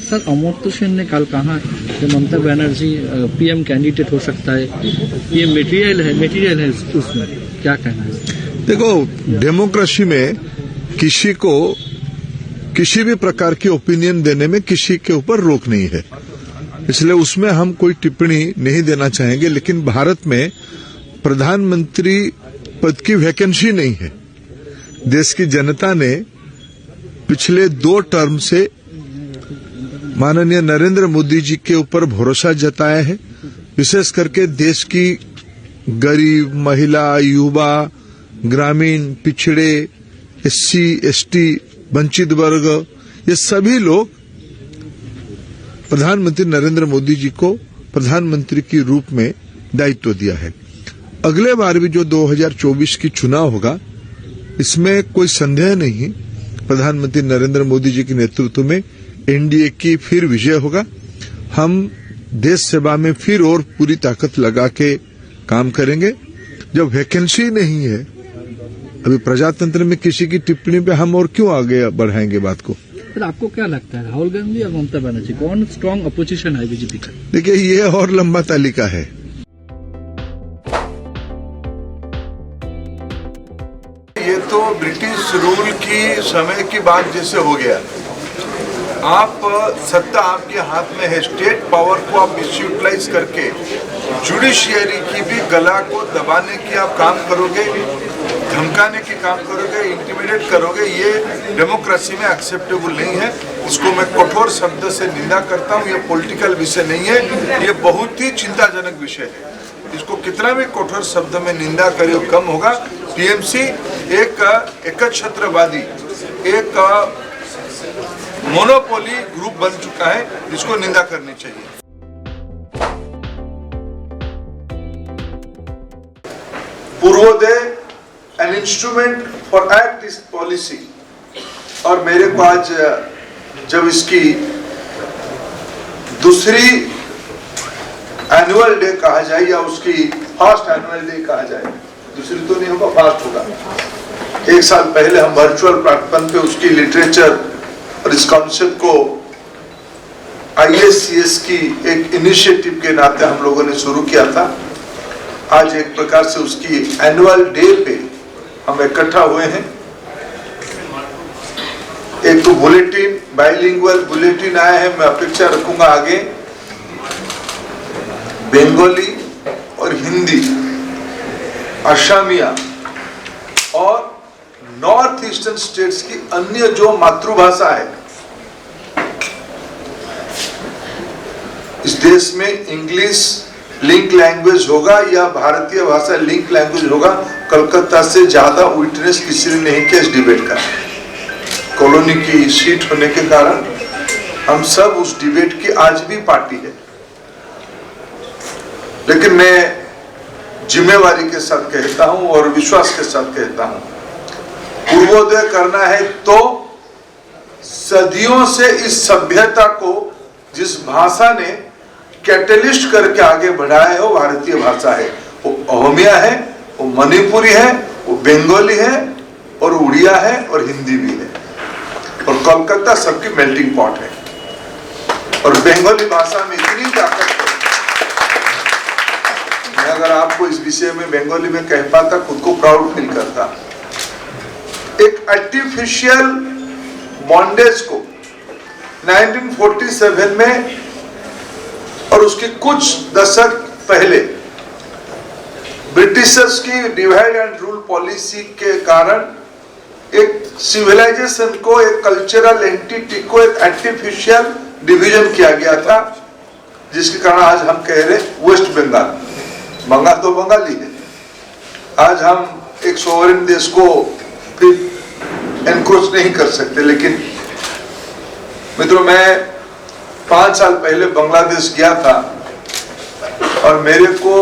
Sir, Amartya Sen ने कल कहा कि ममता बनर्जी पीएम कैंडिडेट हो सकता है, पीएम मटेरियल है उसमें, क्या कहना है? देखो, डेमोक्रेसी में किसी को किसी भी प्रकार की ओपिनियन देने में किसी के ऊपर रोक नहीं है, इसलिए उसमें हम कोई टिप्पणी नहीं देना चाहेंगे। लेकिन भारत में प्रधानमंत्री पद की वैकेंसी नहीं है। देश की जनता ने पिछले 2 टर्म से माननीय नरेंद्र मोदी जी के ऊपर भरोसा जताया है। विशेष करके देश की गरीब, महिला, युवा, ग्रामीण, पिछड़े, एससी, एसटी, वंचित वर्ग, ये सभी लोग प्रधानमंत्री नरेंद्र मोदी जी को प्रधानमंत्री के रूप में दायित्व दिया है। अगले बार भी जो 2024 की चुनाव होगा, इसमें कोई संदेह नहीं, प्रधानमंत्री नरेंद्र मोदी जी के नेतृत्व में एनडीए की फिर विजय होगा। हम देश सेवा में फिर और पूरी ताकत लगा के काम करेंगे। जब वैकेंसी नहीं है, अभी प्रजातंत्र में किसी की टिप्पणी पे हम और क्यों आगे बढ़ाएंगे बात को? सर, आपको क्या लगता है, राहुल गांधी या ममता बनर्जी, कौन स्ट्रांग अपोजिशन है बीजेपी का? देखिए, ये और लंबा तालिका है। ये तो ब्रिटिश रूल की समय की बात जैसे हो गया। आप सत्ता आपके हाथ में है, स्टेट पावर को आप मिसयूटिलाइज करके जुडिशियरी की भी गला को दबाने की आप काम करोगे, धमकाने की काम करोगे, इंटिमिडेट करोगे, ये डेमोक्रेसी में एक्सेप्टेबल नहीं है। इसको मैं कठोर शब्द से निंदा करता हूँ। ये पॉलिटिकल विषय नहीं है, ये बहुत ही चिंताजनक विषय है। इसको कितना भी कठोर शब्द में निंदा करे कम होगा। टीएमसी एक एकछत्रवादी, एक मोनोपोली ग्रुप बन चुका है, इसको निंदा करनी चाहिए। Purvodaya an instrument for Act East policy, और मेरे को आज जब इसकी दूसरी एनुअल डे कहा जाए या उसकी फर्स्ट एनुअल डे कहा जाए, दूसरी तो नहीं होगा, फर्स्ट होगा। 1 साल पहले हम वर्चुअल प्लेटफॉर्म पे उसकी लिटरेचर और इस कॉन्सेप्ट को ISCS की एक इनिशिएटिव के नाते हम लोगों ने शुरू किया था। आज एक प्रकार से उसकी एनुअल डे पे हम इकट्ठा हुए हैं। एक तो बुलेटिन, बाइलिंगुअल बुलेटिन आया है, मैं अपेक्षा रखूंगा आगे बंगाली और हिंदी, असमिया और नॉर्थ ईस्टर्न स्टेट्स की अन्य जो मातृभाषा है, इस देश में इंग्लिश लिंक लैंग्वेज होगा या भारतीय भाषा लिंक लैंग्वेज होगा। कलकत्ता से ज्यादा विटनेस किसी ने नहीं किया इस डिबेट का। कॉलोनी की सीट होने के कारण हम सब उस डिबेट की आज भी पार्टी है। लेकिन मैं जिम्मेवारी के साथ कहता हूं और विश्वास के साथ कहता हूं, पूर्वोदय करना है तो सदियों से इस सभ्यता को जिस भाषा ने कैटलिस्ट करके आगे बढ़ाया है वो भारतीय भाषा है। वो अहोमिया है, वो मणिपुरी है, वो बंगाली है और उड़िया है और हिंदी भी है। और कोलकाता सबकी मेल्टिंग पॉट है। और बंगाली भाषा में इतनी ताकत है, मैं अगर आपको इस विषय में बंगाली में कह पाता खुद को प्राउड फील करता। एक आर्टिफिशियल बॉन्डेज को 1947 में और उसके कुछ दशक पहले ब्रिटिशर्स की डिवाइड एंड रूल पॉलिसी के कारण एक सिविलाइजेशन को, एक कल्चरल एंटिटी को एक आर्टिफिशियल डिवीजन किया गया था, जिसके कारण आज हम कह रहे वेस्ट बंगाल। बंगाल तो बंगाली है। आज हम एक सोवरेन देश को फिर एनक्रोच नहीं कर सकते। लेकिन मित्रों, मैं 5 साल पहले बांग्लादेश गया था और मेरे को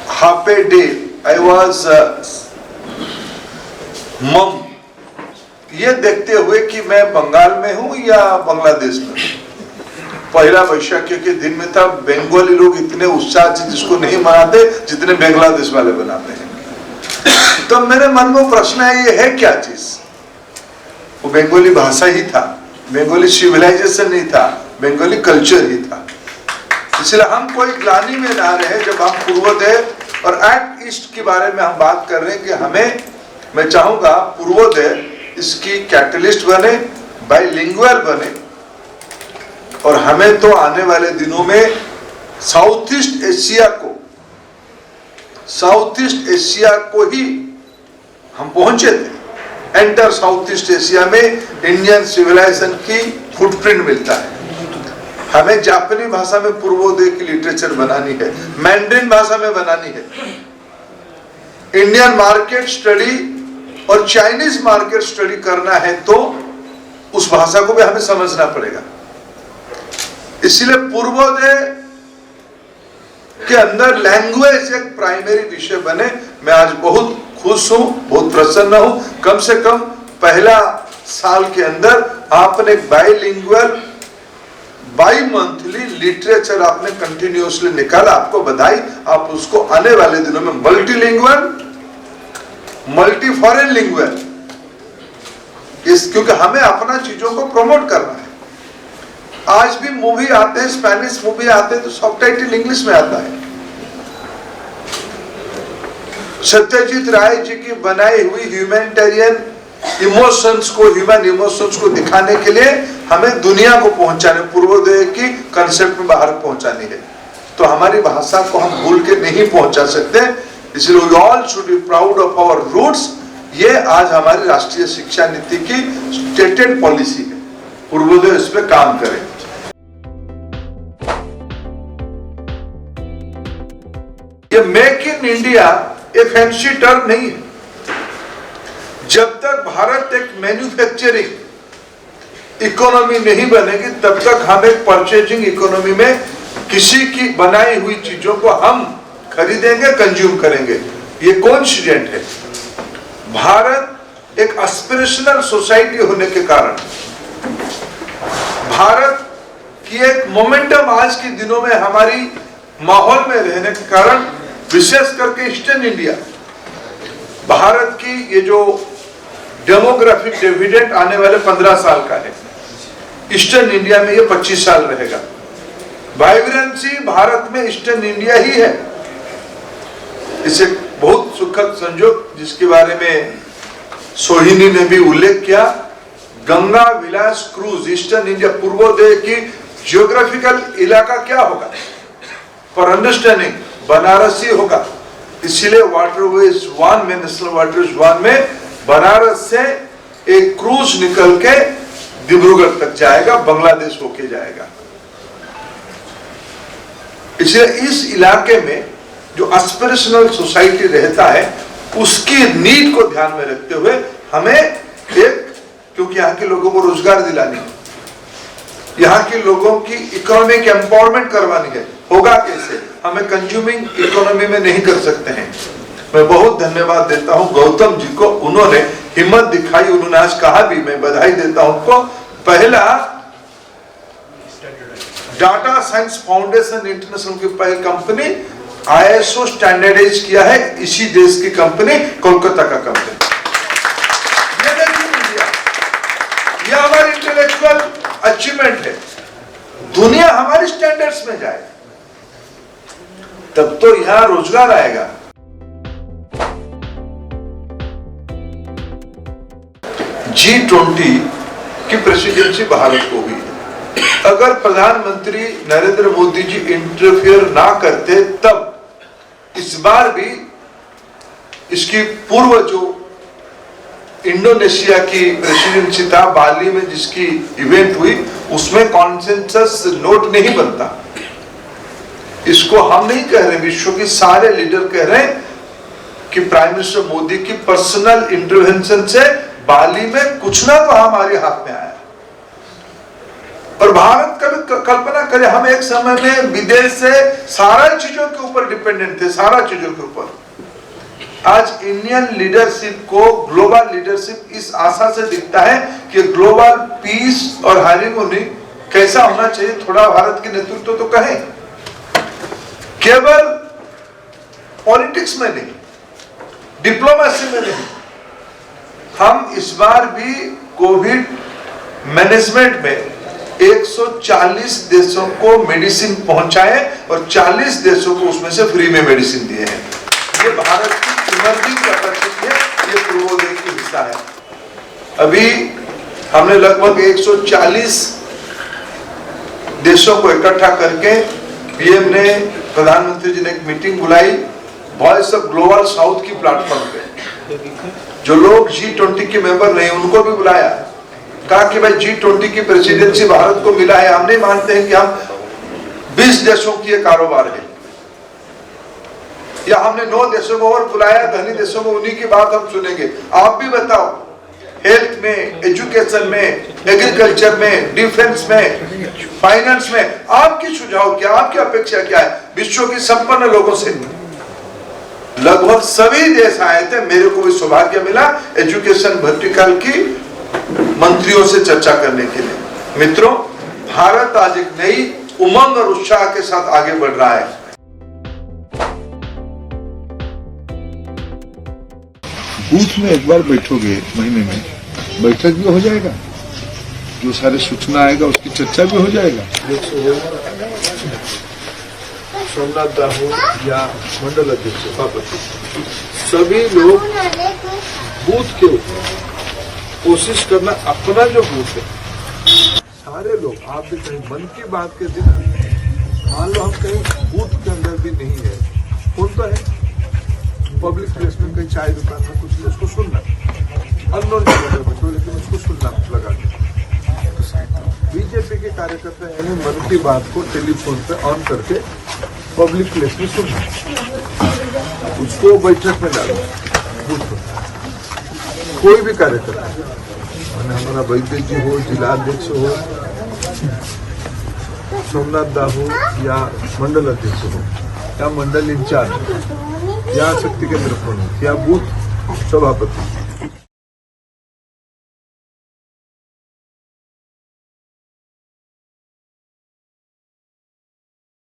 half a day I was मम ये देखते हुए कि मैं बंगाल में हूं या बांग्लादेश में। पहला वैशाखी के दिन में था, बंगाली लोग इतने उत्साह से जिसको नहीं मनाते जितने बांग्लादेश वाले बनाते हैं। तो मेरे मन में प्रश्न है, ये है क्या चीज? वो बंगाली भाषा ही था, बंगाली सिविलाइजेशन नहीं था, बंगाली कल्चर ही था। इसलिए हम कोई ग्लानि में ना रहे जब हम पूर्वोदय और एक्ट ईस्ट के बारे में हम बात कर रहे हैं कि हमें, मैं चाहूंगा पूर्वोदय इसकी कैटलिस्ट बने, बाइलिंगुअल बने, और हमें तो आने वाले दिनों में साउथ ईस्ट एशिया को ही हम पहुंचे थे। एंटर साउथ ईस्ट एशिया में इंडियन सिविलाइजेशन की फुटप्रिंट मिलता है। हमें जापानी भाषा में पूर्वोदय की लिटरेचर बनानी है, मैंड्रिन भाषा में बनानी है, इंडियन मार्केट स्टडी और चाइनीज मार्केट स्टडी करना है तो उस भाषा को भी हमें समझना पड़ेगा। इसलिए पूर्वोदय के अंदर लैंग्वेज एक प्राइमरी विषय बने। मैं आज बहुत खुश हूं, बहुत प्रसन्न हूं। कम से कम पहला साल के अंदर आपने बाइलिंगुअल बाई-मंथली लिटरेचर आपने कंटिन्यूअसली निकाला, आपको बधाई। आप उसको आने वाले दिनों में मल्टीलिंगुअल, मल्टी फॉरेन लिंगुअल, क्योंकि हमें अपना चीजों को प्रमोट करना है। आज भी मूवी आते हैं, स्पेनिश मूवी आते हैं तो सबटाइटल इंग्लिश में आता है। सत्यजीत राय जी की बनाई हुई ह्यूमैनिटेरियन इमोशंस को, ह्यूमन इमोशंस को दिखाने के लिए हमें दुनिया को पहुंचाने, पूर्वोदय की कंसेप्ट में बाहर पहुंचानी है। तो हमारी भाषा को हम भूल के नहीं पहुंचा सकते। इसलिए we all should be proud of our roots. ये आज हमारी राष्ट्रीय शिक्षा नीति की स्टेटेड पॉलिसी है। पूर्वोदय इस पे काम करे। ये मेक इन इंडिया एक फैंसी टर्म नहीं है। जब तक भारत एक मैन्युफैक्चरिंग इकोनॉमी नहीं बनेगी तब तक हम एक परचेजिंग इकोनॉमी में किसी की बनाई हुई चीजों को हम खरीदेंगे, कंज्यूम करेंगे। ये कोइंसिडेंट है। भारत एक एस्पिरेशनल सोसाइटी होने के कारण, भारत की एक मोमेंटम आज के दिनों में हमारी माहौल में रहने के कारण, विशेष करके ईस्टर्न इंडिया, भारत की ये जो डेमोग्राफिक डिविडेंड आने वाले 15 साल का है, ईस्टर्न इंडिया में ये 25 साल रहेगा। वाइब्रेंसी भारत में ईस्टर्न इंडिया ही है। इसे बहुत सुखद संजोग जिसके बारे में सोहिनी ने भी उल्लेख किया, गंगा विलास क्रूज ईस्टर्न इंडिया पूर्वोदय की जियोग्राफिकल इलाका क्या होगा, पर अंडरस्टैंडिंग बनारसी होगा। इसलिए वाटरवेज 1 में, नेशनल वाटरवेज 1 में बनारस से एक क्रूज निकल के डिब्रूगढ़ तक जाएगा, बांग्लादेश होके जाएगा। इसलिए इस इलाके में जो एस्पिरेशनल सोसाइटी रहता है उसकी नीड को ध्यान में रखते हुए हमें एक, क्योंकि यहाँ के लोगों को रोजगार दिलानी है, यहाँ के लोगों की इकोनॉमिक एम्पावरमेंट करवानी है। होगा कैसे? हमें कंज्यूमिंग इकोनॉमी में नहीं कर सकते हैं। मैं बहुत धन्यवाद देता हूं गौतम जी को, उन्होंने हिम्मत दिखाई, उन्होंने आज कहा भी, मैं बधाई देता हूं उनको। पहला डाटा साइंस फाउंडेशन इंटरनेशनल की पहली कंपनी ISO स्टैंडर्डाइज किया है, इसी देश की कंपनी, कोलकाता का कंपनी। ये देखिए इंडिया, ये हमारी इंटेलेक्चुअल अचीवमेंट है। दुनिया हमारी स्टैंडर्ड्स में जाए तब तो यहां रोजगार आएगा। G20 की प्रेसिडेंसी भारत को हुई है। अगर प्रधानमंत्री नरेंद्र मोदी जी इंटरफियर ना करते तब इस बार भी इसकी पूर्व जो इंडोनेशिया की प्रेसिडेंसी था, बाली में जिसकी इवेंट हुई, उसमें कॉन्सेंसस नोट नहीं बनता। इसको हम नहीं कह रहे, विश्व के सारे लीडर कह रहे हैं कि प्राइम मिनिस्टर मोदी की पर्सनल इंटरवेंशन से बाली में कुछ ना तो हमारे हाथ में आया। और भारत का भी कल्पना करें, हम एक समय में विदेश से सारा चीजों के ऊपर डिपेंडेंट थे, सारा चीजों के ऊपर। आज इंडियन लीडरशिप को, ग्लोबल लीडरशिप इस आशा से दिखता है कि ग्लोबल पीस और हार्मनी कैसा होना चाहिए, थोड़ा भारत के नेतृत्व तो कहें। केवल पॉलिटिक्स में नहीं, डिप्लोमेसी में नहीं, हम इस बार भी कोविड मैनेजमेंट में 140 देशों को मेडिसिन पहुंचाए और 40 देशों को उसमें से फ्री में मेडिसिन दिए हैं। ये भारत की इमर्जिंग कैपेसिटी है, ये पूर्वोदय की हिस्सा है। अभी हमने लगभग 140 देशों को इकट्ठा करके पीएम ने, प्रधानमंत्री जी ने एक मीटिंग बुलाई वॉइस ऑफ ग्लोबल साउथ की प्लेटफॉर्म पे। जो लोग G20 के मेंबर नहीं उनको भी बुलाया, कहा कि भाई G20 की प्रेसिडेंसी भारत को मिला है, हम नहीं मानते हैं कि हम 20 देशों की ये कारोबार है, या हमने 9 देशों को और बुलाया, धनी देशों को, उन्हीं की बात हम सुनेंगे। आप भी बताओ, हेल्थ में, एजुकेशन में, एग्रीकल्चर में, डिफेंस में, फाइनेंस में आपकी सुझाव क्या, आपकी अपेक्षा क्या है विश्व के संपन्न लोगों से? लगभग सभी देश आए थे, मेरे को भी सौभाग्य मिला एजुकेशन वर्टिकल की मंत्रियों से चर्चा करने के लिए। मित्रों, भारत आज एक नई उमंग और उत्साह के साथ आगे बढ़ रहा है। बूथ में एक बार बैठोगे महीने में, बैठक भी हो जाएगा, जो सारे सूचना आएगा उसकी चर्चा भी हो जाएगा। सोमनाथ दाहू या मंडल अध्यक्ष सभापति, सभी लोग बूथ के ऊपर कोशिश करना, अपना जो बूथ है, सारे लोग, आप भी कहीं मन की बात के दिन, मान लो हम कहीं बूथ के अंदर भी नहीं है, कौन तो है पब्लिक प्लेस में, कहीं चाय दुकान में, कुछ उसको सुनना, अननोन जगह पर बैठो लेकिन उसको सुनना लगा। बीजेपी के कार्यकर्ता यानी मन की बात को टेलीफोन पे ऑन करके पब्लिक प्लेस में सुनना, उसको बैठक में डालो, बूथ पर कोई भी कार्यकर्ता, हमारा वैद्य जी हो, जिलाध्यक्ष हो, सोमनाथ दाहू या मंडल अध्यक्ष हो, या मंडल इंचार्ज, या शक्ति केंद्र प्रमुख, या बूथ सभापति,